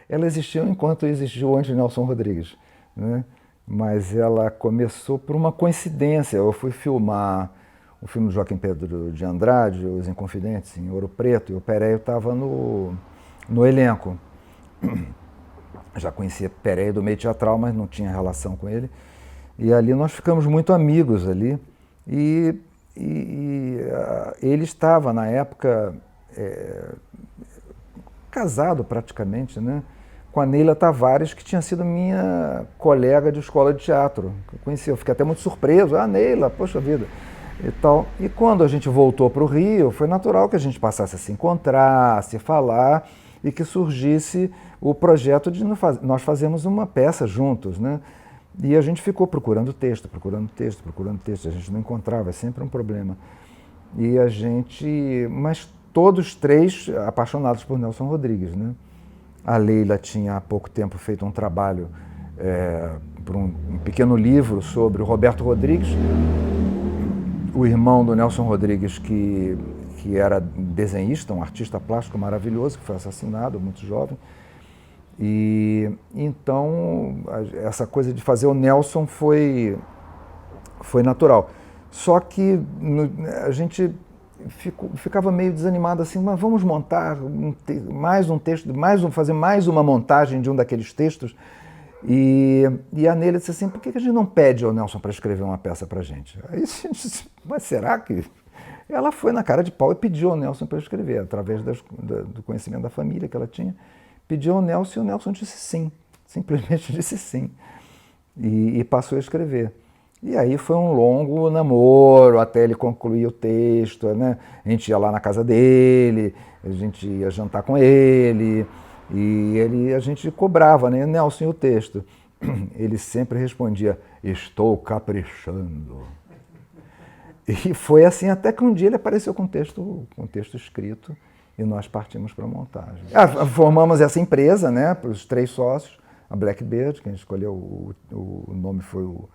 ela existiu enquanto existiu antes de Nelson Rodrigues, né? Mas ela começou por uma coincidência. Eu fui filmar o filme do Joaquim Pedro de Andrade, Os Inconfidentes, em Ouro Preto, e o Péreio estava no elenco. Já conhecia Péreio do meio teatral, mas não tinha relação com ele. E ali nós ficamos muito amigos ali. E, ele estava, na época, casado praticamente, né? Com a Neila Tavares, que tinha sido minha colega de escola de teatro. Eu conheci, eu fiquei até muito surpreso. Ah, Neila, poxa vida. E tal. E quando a gente voltou para o Rio, foi natural que a gente passasse a se encontrar, a se falar e que surgisse o projeto de nós fazermos uma peça juntos, né? E a gente ficou procurando texto, procurando texto, procurando texto. A gente não encontrava, é sempre um problema. E a gente, mas todos três apaixonados por Nelson Rodrigues, né? A Leila tinha há pouco tempo feito um trabalho por um pequeno livro sobre o Roberto Rodrigues, o irmão do Nelson Rodrigues, que era desenhista, um artista plástico maravilhoso, que foi assassinado muito jovem. E então essa coisa de fazer o Nelson foi natural. Só que a gente ficava meio desanimado assim, mas vamos montar mais um texto, fazer mais uma montagem de um daqueles textos. E a Neila disse assim, por que a gente não pede ao Nelson para escrever uma peça para a gente? Aí a gente disse, mas será que... Ela foi na cara de pau e pediu ao Nelson para escrever, através do conhecimento da família que ela tinha. Pediu ao Nelson e o Nelson disse sim, simplesmente disse sim. E passou a escrever. E aí foi um longo namoro até ele concluir o texto, né? A gente ia lá na casa dele, a gente ia jantar com ele, e a gente cobrava, né? Nelson, e o texto? Ele sempre respondia, estou caprichando. E foi assim até que um dia ele apareceu com o texto escrito e nós partimos para a montagem. Formamos essa empresa, né? Para os três sócios, a Blackbird, que a gente escolheu, o nome foi o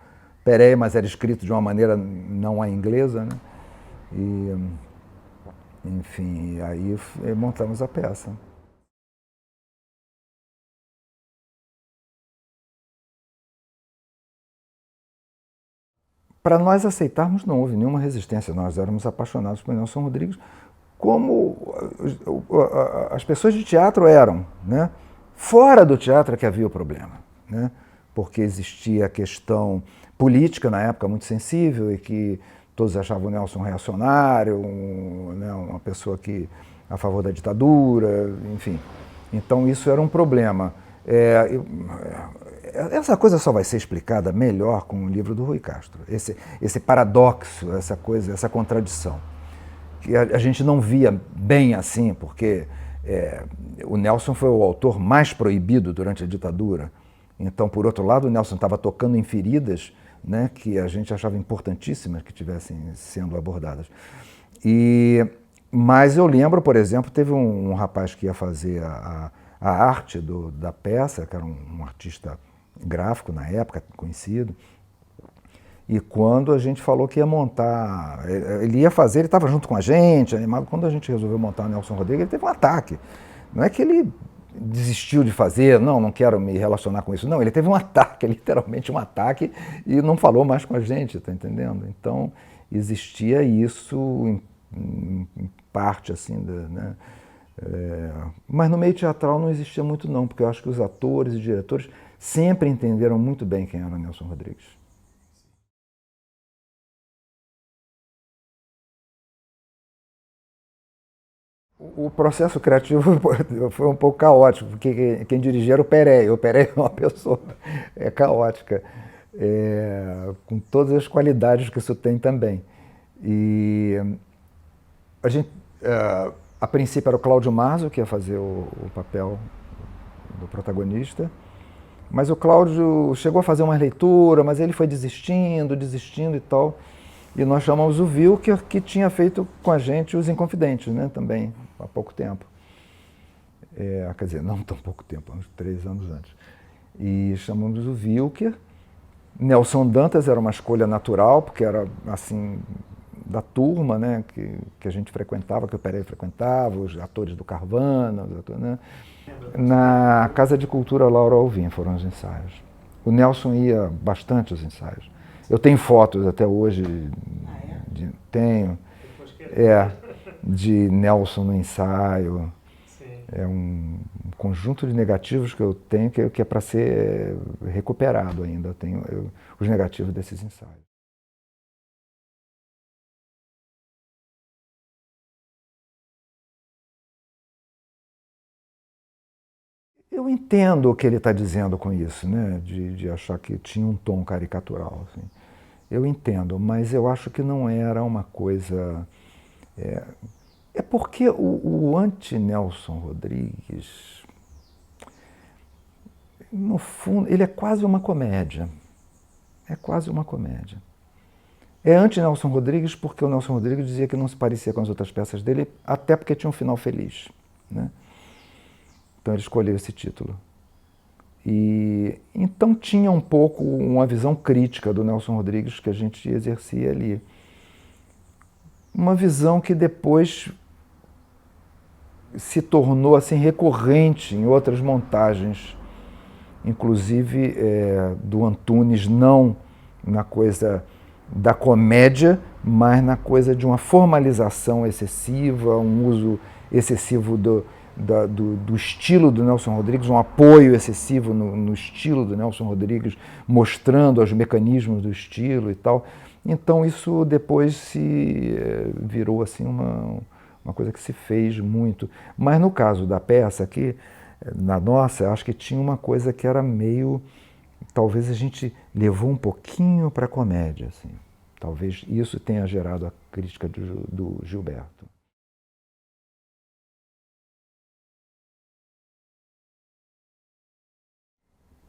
Péreio, mas era escrito de uma maneira não a inglesa, né? E, enfim, aí montamos a peça. Para nós aceitarmos, não houve nenhuma resistência. Nós éramos apaixonados por Nelson Rodrigues, como as pessoas de teatro eram, né? Fora do teatro é que havia o problema, né? Porque existia a questão política na época muito sensível e que todos achavam o Nelson reacionário, né, uma pessoa que a favor da ditadura, enfim. Então isso era um problema. Essa coisa só vai ser explicada melhor com o livro do Rui Castro. Esse paradoxo, essa coisa, essa contradição. Que a gente não via bem assim, porque o Nelson foi o autor mais proibido durante a ditadura. Então, por outro lado, o Nelson estava tocando em feridas, né, que a gente achava importantíssimas que tivessem sendo abordadas. Mas eu lembro, por exemplo, teve um rapaz que ia fazer a arte da peça, que era um artista gráfico na época, conhecido, e quando a gente falou que ia montar, ele ia fazer, ele estava junto com a gente, animado, quando a gente resolveu montar o Nelson Rodrigues, ele teve um ataque. Não é que ele desistiu de fazer, não quero me relacionar com isso. Não, ele teve um ataque, literalmente um ataque, e não falou mais com a gente, tá entendendo? Então, existia isso em parte, assim, né? Mas no meio teatral não existia muito não, porque eu acho que os atores e diretores sempre entenderam muito bem quem era o Nelson Rodrigues. O processo criativo foi um pouco caótico, porque quem dirigia era o Péreio. O Péreio é uma pessoa caótica, com todas as qualidades que isso tem também. E a gente, a princípio era o Cláudio Marzo que ia fazer o papel do protagonista, mas o Cláudio chegou a fazer uma leitura, mas ele foi desistindo e tal. E nós chamamos o Wilker, que tinha feito com a gente Os Inconfidentes, né, também, há pouco tempo. Quer dizer, não tão pouco tempo, uns 3 anos antes. E chamamos o Wilker. Nelson Dantas era uma escolha natural, porque era, assim, da turma, né, que a gente frequentava, que o Pereira frequentava, os atores do Carvana, os atores, né? Na Casa de Cultura Laura Alvim foram os ensaios. O Nelson ia bastante aos ensaios. Eu tenho fotos até hoje, tenho, de Nelson no ensaio. Sim. É um conjunto de negativos que eu tenho que é para ser recuperado ainda. Eu tenho os negativos desses ensaios. Eu entendo o que ele está dizendo com isso, né? De achar que tinha um tom caricatural. Assim. Eu entendo, mas eu acho que não era uma coisa... É porque o anti-Nelson Rodrigues, no fundo, ele é quase uma comédia. É quase uma comédia. É anti-Nelson Rodrigues porque o Nelson Rodrigues dizia que não se parecia com as outras peças dele, até porque tinha um final feliz, né? Então ele escolheu esse título. E então tinha um pouco uma visão crítica do Nelson Rodrigues que a gente exercia ali. Uma visão que depois se tornou assim recorrente em outras montagens, inclusive do Antunes, não na coisa da comédia, mas na coisa de uma formalização excessiva, um uso excessivo do estilo do Nelson Rodrigues, um apoio excessivo no estilo do Nelson Rodrigues, mostrando os mecanismos do estilo e tal. Então isso depois se virou assim uma coisa que se fez muito. Mas no caso da peça aqui, na nossa, acho que tinha uma coisa que era meio... Talvez a gente levou um pouquinho para a comédia, assim. Talvez isso tenha gerado a crítica do Gilberto.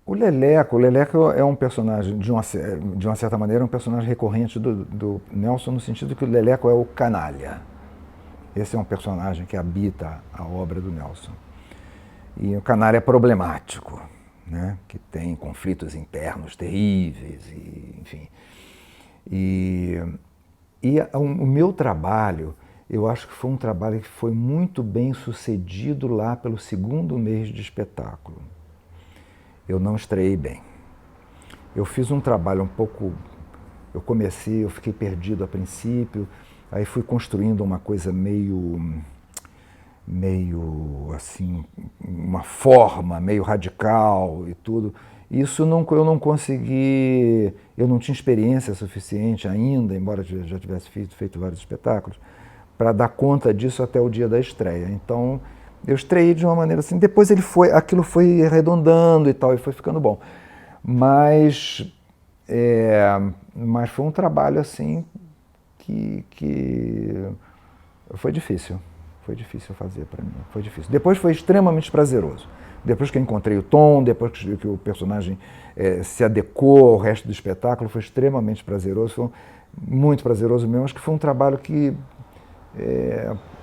O Leleco é um personagem, de uma certa maneira, um personagem recorrente do Nelson, no sentido que o Leleco é o canalha. Esse é um personagem que habita a obra do Nelson. E o canalha é problemático, né? Que tem conflitos internos terríveis, enfim. E o meu trabalho, eu acho que foi um trabalho que foi muito bem sucedido lá pelo segundo mês de espetáculo. Eu não estreiei bem. Eu fiz um trabalho um pouco... eu fiquei perdido a princípio, aí fui construindo uma coisa meio assim, uma forma meio radical e tudo. Isso eu não consegui, eu não tinha experiência suficiente ainda, embora já tivesse feito vários espetáculos, para dar conta disso até o dia da estreia. Então, eu estreiei de uma maneira assim, depois aquilo foi arredondando e tal, e foi ficando bom. Mas foi um trabalho assim que foi difícil. Foi difícil fazer para mim, foi difícil. Depois foi extremamente prazeroso. Depois que eu encontrei o tom, depois que o personagem se adequou ao resto do espetáculo, foi extremamente prazeroso, foi muito prazeroso mesmo. Acho que foi um trabalho que,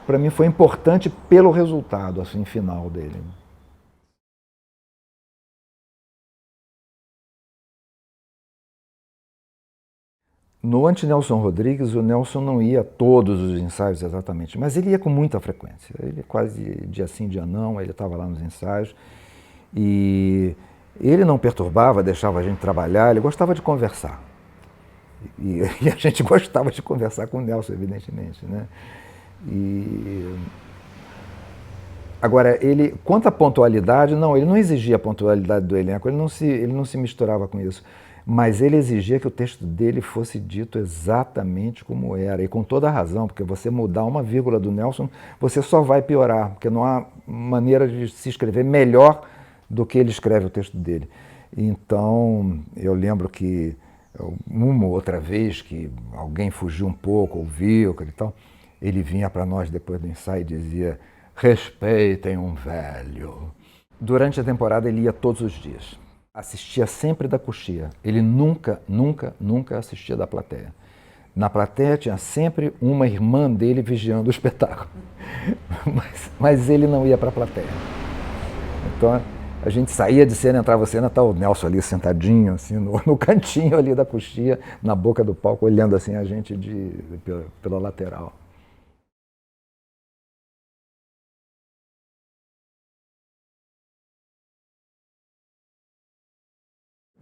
para mim, foi importante pelo resultado assim, final dele. No anti-Nelson Rodrigues, o Nelson não ia a todos os ensaios exatamente, mas ele ia com muita frequência. Ele quase dia sim, dia não, ele estava lá nos ensaios. E ele não perturbava, deixava a gente trabalhar, ele gostava de conversar. E a gente gostava de conversar com o Nelson, evidentemente, né? Agora, quanto à pontualidade, não, ele não exigia a pontualidade do elenco, ele não se misturava com isso. Mas ele exigia que o texto dele fosse dito exatamente como era, e com toda a razão, porque você mudar uma vírgula do Nelson, você só vai piorar, porque não há maneira de se escrever melhor do que ele escreve o texto dele. Então, eu lembro que uma ou outra vez que alguém fugiu um pouco, ouviu, e tal, ele vinha para nós depois do ensaio e dizia: respeitem um velho. Durante a temporada ele ia todos os dias. Assistia sempre da coxia. Ele nunca assistia da plateia. Na plateia tinha sempre uma irmã dele vigiando o espetáculo. Mas ele não ia para a plateia. Então, A gente saía de cena, entrava em cena, tá o Nelson ali sentadinho, assim, no cantinho ali da coxia, na boca do palco, olhando assim a gente pela lateral.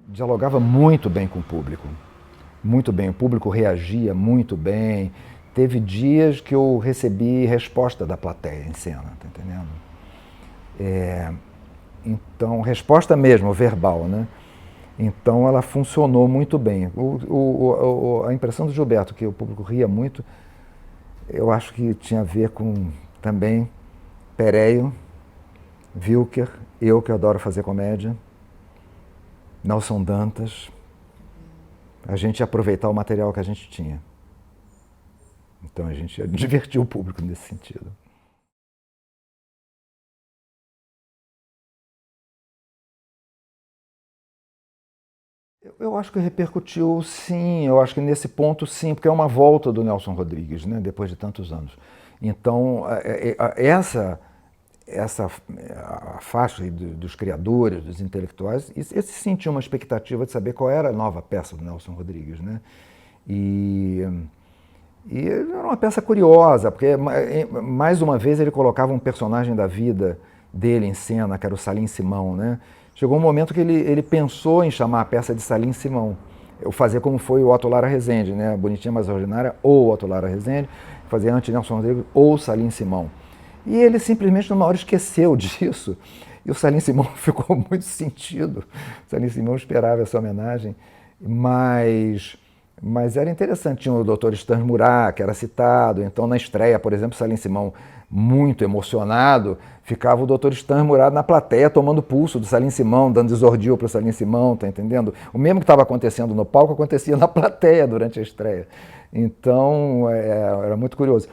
Dialogava muito bem com o público, muito bem. O público reagia muito bem. Teve dias que eu recebi resposta da plateia em cena, tá entendendo? Então, resposta mesmo, verbal, né? Então ela funcionou muito bem. A impressão do Gilberto, que o público ria muito, eu acho que tinha a ver com também Pereio, Wilker, eu que adoro fazer comédia, Nelson Dantas, a gente ia aproveitar o material que a gente tinha. Então a gente ia divertir o público nesse sentido. Eu acho que repercutiu, sim. Eu acho que nesse ponto, sim, porque é uma volta do Nelson Rodrigues, né, depois de tantos anos. Então, essa a faixa dos criadores, dos intelectuais, eles sentiam uma expectativa de saber qual era a nova peça do Nelson Rodrigues, né? E era uma peça curiosa, porque mais uma vez ele colocava um personagem da vida dele em cena, que era o Salim Simão, né? Chegou um momento que ele pensou em chamar a peça de Salim Simão, eu fazer como foi o Otto Lara Rezende, né? Bonitinha Mas Ordinária ou Otto Lara Rezende, fazer antes Nelson Rodrigues ou Salim Simão. E ele simplesmente numa hora esqueceu disso, e o Salim Simão ficou muito sentido. O Salim Simão esperava essa homenagem, mas era interessante. Tinha o Dr. Stan Murat, que era citado. Então, na estreia, por exemplo, Salim Simão, muito emocionado, ficava o Dr. Stan Murat na plateia tomando pulso do Salim Simão, dando desordil para o Salim Simão, tá entendendo? O mesmo que estava acontecendo no palco acontecia na plateia durante a estreia. Então, era muito curioso.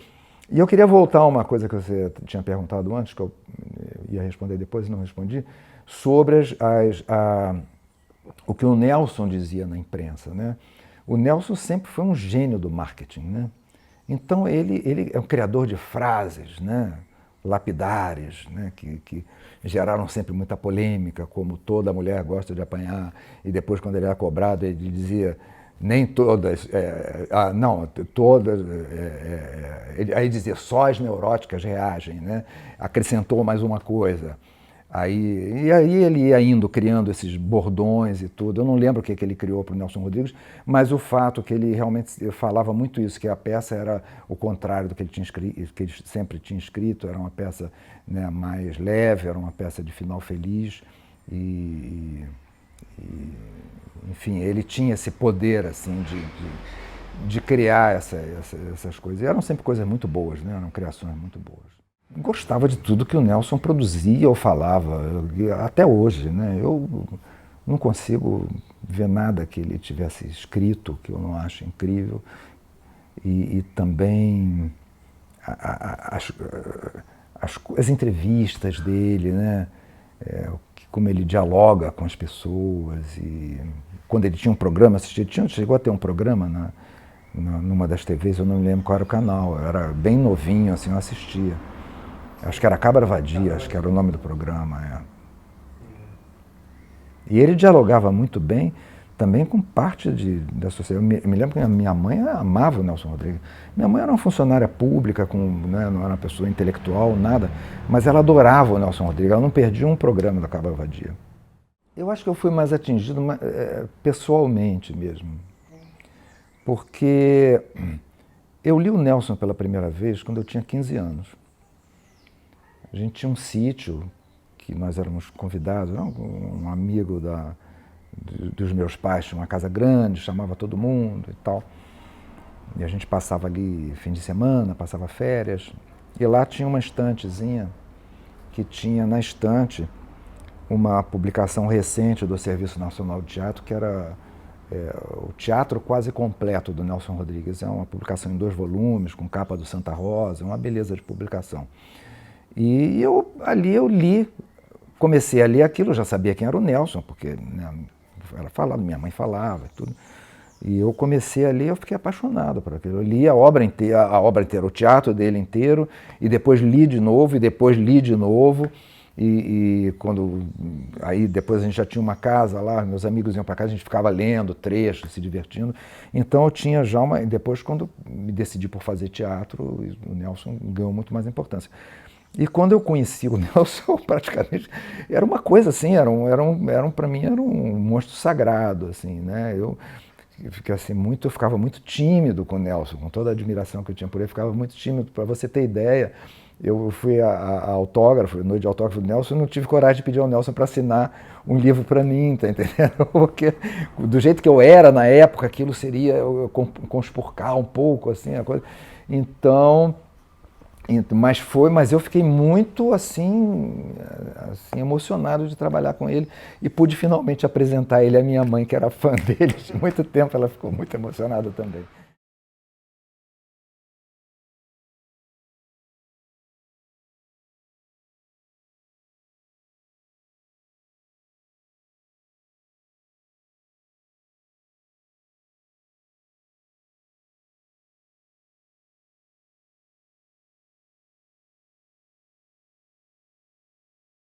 E eu queria voltar a uma coisa que você tinha perguntado antes, que eu ia responder depois e não respondi, sobre o que o Nelson dizia na imprensa, né? O Nelson sempre foi um gênio do marketing, né? Então ele é um criador de frases, né? Lapidares, né? Que geraram sempre muita polêmica, como toda mulher gosta de apanhar, e depois quando ele era cobrado ele dizia nem todas, não, todas, aí dizia só as neuróticas reagem, né? Acrescentou mais uma coisa. E aí ele ia indo, criando esses bordões e tudo. Eu não lembro o que ele criou para o Nelson Rodrigues, mas o fato que ele realmente falava muito isso, que a peça era o contrário do que ele tinha escrito, que ele sempre tinha escrito, era uma peça, né, mais leve, era uma peça de final feliz enfim, ele tinha esse poder assim de criar essas coisas. E eram sempre coisas muito boas, né? Eram criações muito boas. Gostava de tudo que o Nelson produzia ou falava, até hoje, né? Eu não consigo ver nada que ele tivesse escrito que eu não acho incrível. E também as entrevistas dele, né? Como ele dialoga com as pessoas. E quando ele tinha um programa, chegou a ter um programa numa das TVs, eu não me lembro qual era o canal, eu era bem novinho, assim, eu assistia. Acho que era Cabra Vadia, acho que era o nome do programa. E ele dialogava muito bem também com parte da sociedade. Eu me lembro que a minha mãe amava o Nelson Rodrigues. Minha mãe era uma funcionária pública, né, não era uma pessoa intelectual, nada, mas ela adorava o Nelson Rodrigues, ela não perdia um programa da Cabra Vadia. Eu acho que eu fui mais atingido pessoalmente mesmo, porque eu li o Nelson pela primeira vez quando eu tinha 15 anos. A gente tinha um sítio que nós éramos convidados, um amigo dos meus pais tinha uma casa grande, chamava todo mundo e tal. E a gente passava ali fim de semana, passava férias. E lá tinha uma estantezinha que tinha na estante uma publicação recente do Serviço Nacional de Teatro, que era o Teatro Quase Completo do Nelson Rodrigues. É uma publicação em 2 volumes, com capa do Santa Rosa, uma beleza de publicação. E ali eu li, comecei a ler aquilo, eu já sabia quem era o Nelson, porque, né, ela falava, minha mãe falava e tudo. E eu comecei a ler, eu fiquei apaixonado por aquilo. Eu li a obra inteira, o teatro dele inteiro, e depois li de novo, e depois li de novo. e quando aí depois a gente já tinha uma casa lá, meus amigos iam para casa, a gente ficava lendo trechos, se divertindo. Então eu tinha já uma... Depois, quando me decidi por fazer teatro, o Nelson ganhou muito mais importância. E quando eu conheci o Nelson, praticamente era uma coisa assim, para mim era um monstro sagrado, assim, né? Eu fiquei assim eu ficava muito tímido com o Nelson, com toda a admiração que eu tinha por ele, eu ficava muito tímido. Para você ter ideia, eu fui a autógrafo, noite de autógrafo do Nelson, e não tive coragem de pedir ao Nelson para assinar um livro para mim, tá entendendo? Porque do jeito que eu era na época, aquilo seria eu conspurcar um pouco, assim, a coisa. Então, mas eu fiquei muito assim emocionado de trabalhar com ele e pude finalmente apresentar ele à minha mãe, que era fã dele de muito tempo, ela ficou muito emocionada também.